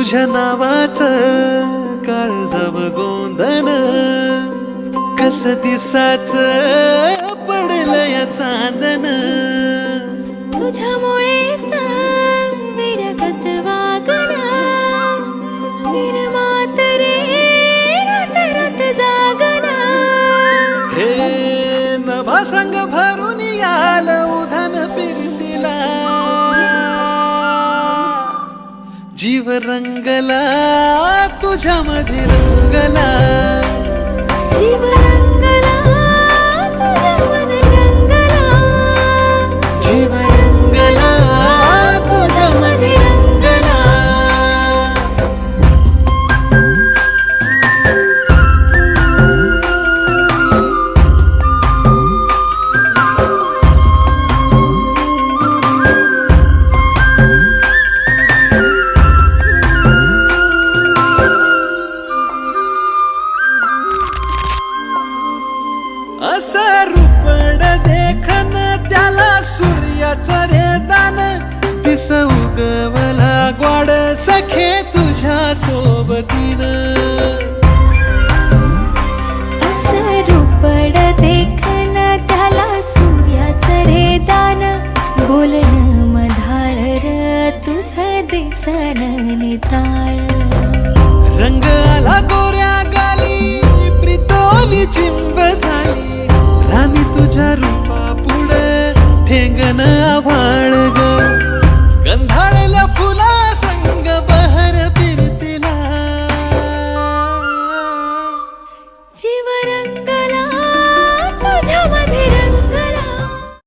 तुझ्या नावाचं काळजाव गोंधन कस दिसाच पडलं या चांदन तुझ्यामुळेच विडगत वागना निर्मात रे रात रात जागना हे नभा संग भरून याल उधन फिरतीला जीव रंगला तुझ्यामध्ये रंगला जीव रंगला तुझ्यामध्ये रंगला जीव रंगला तुझ्यामध्ये रंगला असं रूपड देखन त्याला सूर्याचं रे दान दिस उगवला ग्वाड सखे तुझ्या सोबतीनं असं रूपड देखन त्याला सूर्याचं रे दान बोलणं मधाळ र तुझं दिसण निताळ रंग आला गोऱ्या गाली प्रितोली चिंब झाली राणी तुझ्या रूपा पुढे ठेंगण आभाळ ग गंधाळल्या फुला संग बहर फिरतीला जीव रंगला